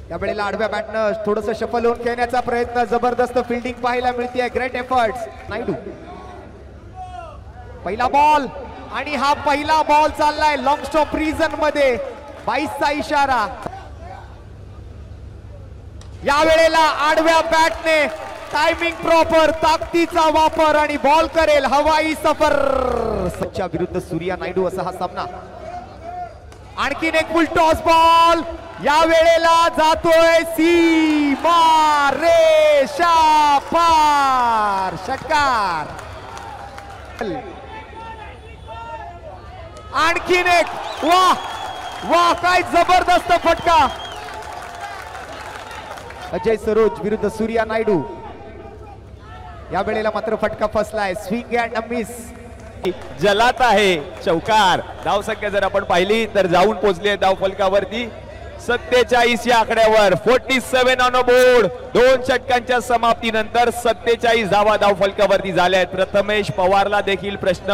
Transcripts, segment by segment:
त्यावेळेला आडव्या बॅटनं थोडंसं शफल होऊन खेळण्याचा प्रयत्न, जबरदस्त फिल्डिंग पाहायला मिळते. Great efforts Naidu. पहिला बॉल आणि हा पहिला बॉल चाललाय लॉंग स्टॉप रिजन मध्ये. 22चा इशारा. या वेळेला आडव्या बॅटने टायमिंग प्रॉपर, ताकदीचा वापर आणि बॉल करेल हवाई सफर. सच्चा विरुद्ध सूर्या नायडू असा हा सामना. आणखीन एक फुल टॉस बॉल. या वेळेला जातोय सीमा रेषा पार. षटकार. आणखीन एक. वाह वाह, काय जबरदस्त फटका. अजय सरोज विरुद्ध सूर्या नायडू. या वेळेला मात्र फटका फसलाय. Swing and miss. जलात आहे चौकार. धाव संख्या जर आपण पाहिली तर जाऊन पोहोचली आहे धाव फलकावरती 47 या आकड्यावर. 47 ऑन बोर्ड. 2 षटकांच्या समाप्तीनंतर 47 धावा धाव फलकावरती झाल्या आहेत. प्रथमेश पवारला देखील प्रश्न.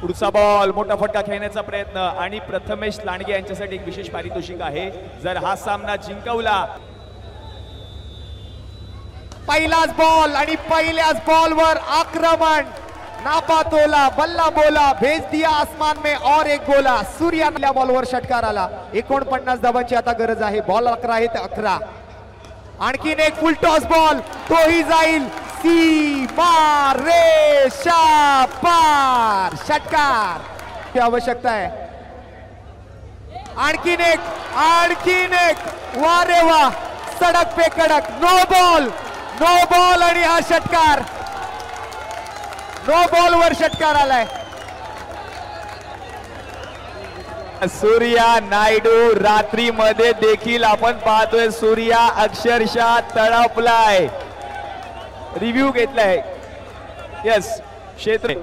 पुढचा बॉल, मोठा फटका खेळण्याचा प्रयत्न आणि प्रथमेश लांडगे यांच्यासाठी एक विशेष पारितोषिक आहे जर हा सामना जिंकवला. पहिलाच बॉल आणि पहिल्याच बॉलवर आक्रमण. नापातोला बल्ला बोला, भेज दिया आसमान में और एक गोला. सूर्या बॉलवर षटकार आला. 49 धावांची आता गरज आहे. बॉल 11 आहेत 11. आणखीन एक फुल टॉस बॉल, तोही जाईल सीमा रेषा पार. षटकार. आवश्यकता आहे. आणखीन एक. वा रे वा, सडक पे कडक. नो बॉल आणि हा षटकार. नो बॉल वर षटकार आलाय. सूर्या नायडू रात्रीमध्ये देखील आपण पाहतोय सूर्या अक्षरशः तडपलाय. रिव्ह्यू घेतलाय. यस, क्षेत्र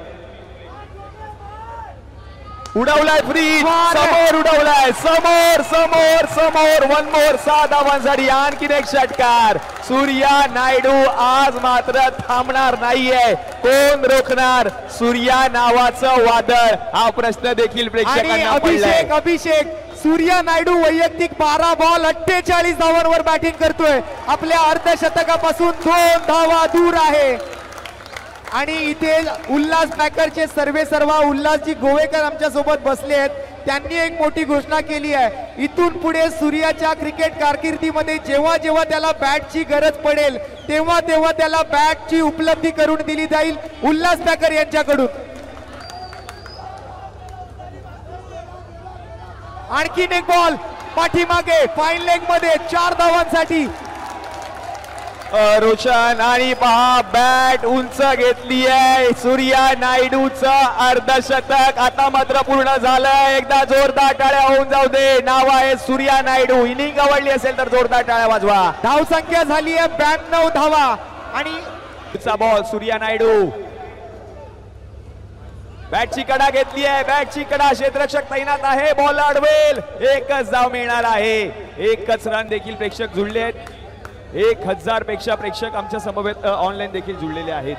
उडवलाय फ्री. समोर उडवलाय. समोर 1 मोर. 6 धावांसाठी आणखीन एक षटकार. सूर्या नायडू आज मात्र थांबणार नाहीये. कोण रोखणार सूर्या नावाचं वादळ? हा प्रश्न देखील प्रेक्षकांना पडलाय. अभिषेक सूर्या नायडू वैयक्तिक 12 बॉल 48 धावांवर बॅटिंग करतोय. आपल्या अर्धशतकापासून 2 धावा दूर आहे. आणि इथे उल्हास पॅकरचे सर्वेसर्वा उल्हासजी गोवेकर आमच्या सोबत बसले आहेत. त्यांनी एक मोठी घोषणा केली आहे. इथून पुढे सूर्याच्या क्रिकेट कारकिर्दीमध्ये जेव्हा जेव्हा त्याला बॅटची गरज पडेल तेव्हा तेव्हा त्याला बॅटची उपलब्धी करून दिली जाईल उल्हास पॅकर यांच्याकडून. आणखीन एक बॉल पाठीमागे फाईन लेग मध्ये 4 धावांसाठी. रोशन आणि पहा बॅट उंच घेतली आहे सूर्या नायडूचं अर्धशतक आता मात्र पूर्ण झालं. एकदा जोरदार टाळ्या होऊन जाऊ दे. नाव आहे सूर्या नायडू. इनिंग आवडली असेल तर जोरदार टाळ्या वाजवा. धाव संख्या झाली आहे 92 धावा. आणि पुढचा बॉल सूर्या नायडू. बॅटची कडा घेतली आहे. बॅटची कडा. क्षेत्ररक्षक तैनात आहे. बॉल अडवेल. एकच धाव मिळणार आहे. एकच रन देखील प्रेक्षक जुळले आहेत. 1000 पेक्षा प्रेक्षक आमच्या समवेत ऑनलाईन देखील जुळलेले आहेत.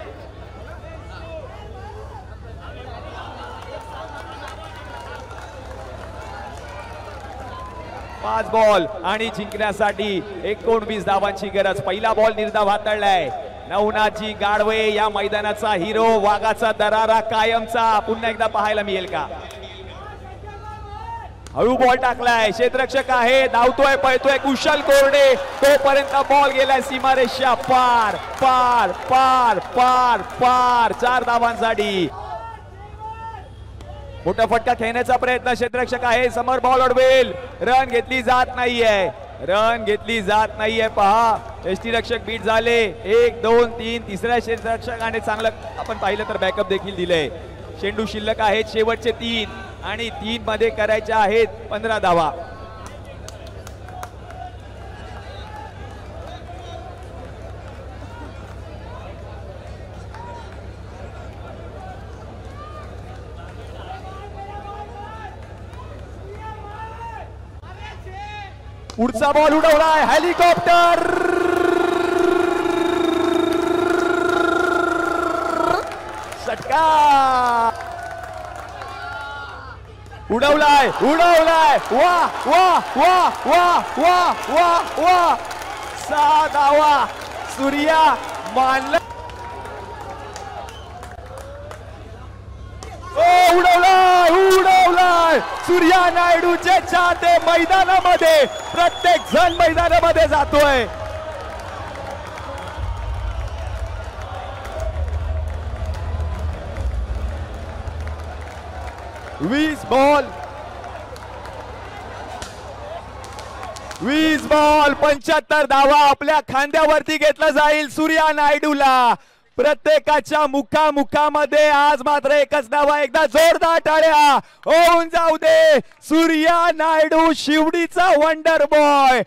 पाच बॉल आणि जिंकण्यासाठी 19 धावांची गरज. पहिला बॉल निर्धाव हाताळलाय. नवनाथजी गाडवे या मैदानाचा हिरो. वाघाचा दरारा कायमचा पुन्हा एकदा पाहायला मिळेल का? हळू बॉल टाकलाय. क्षेत्ररक्षक आहे. धावतोय पळतोय कुशल कोरडे. तोपर्यंत बॉल गेलाय सीमारेषा पार पार पार पार पार. 4 धावांसाठी मोठा फटका खेळण्याचा प्रयत्न. क्षेत्ररक्षक आहे. समोर बॉल अडवेल. रन घेतली जात नाहीये. रन घेतली जात नाहीये. पहा यष्टीरक्षक बीट झाले. 1 2 3. तिसऱ्या क्षेत्ररक्षकाने चांगलं आपण पाहिलं तर बॅकअप देखील दिलंय. चेंडू शिल्लक आहेत शेवटचे 3 आणि 3 मध्ये करायच्या आहेत 15 धावा. पुढचा बॉल उडवलाय. हेलिकॉप्टर. षटकार. उडवलाय उडवलाय वा वा वा वा वा वा वा 6 धावा सूर्या मानला उडवलाय उडवलाय सूर्या नायडूचे चाहते मैदानामध्ये प्रत्येक जण मैदानामध्ये जातोय 20 बॉल 75 धावा आपल्या खांद्यावरती घेतला जाईल सूर्या नायडूला प्रत्येकाच्या मुखामुखामध्ये आज मात्र एकच नाव आहे एकदा जोरदार टाळ्या होऊन जाऊ दे सूर्या नायडू शिवडीचा वंडर बॉय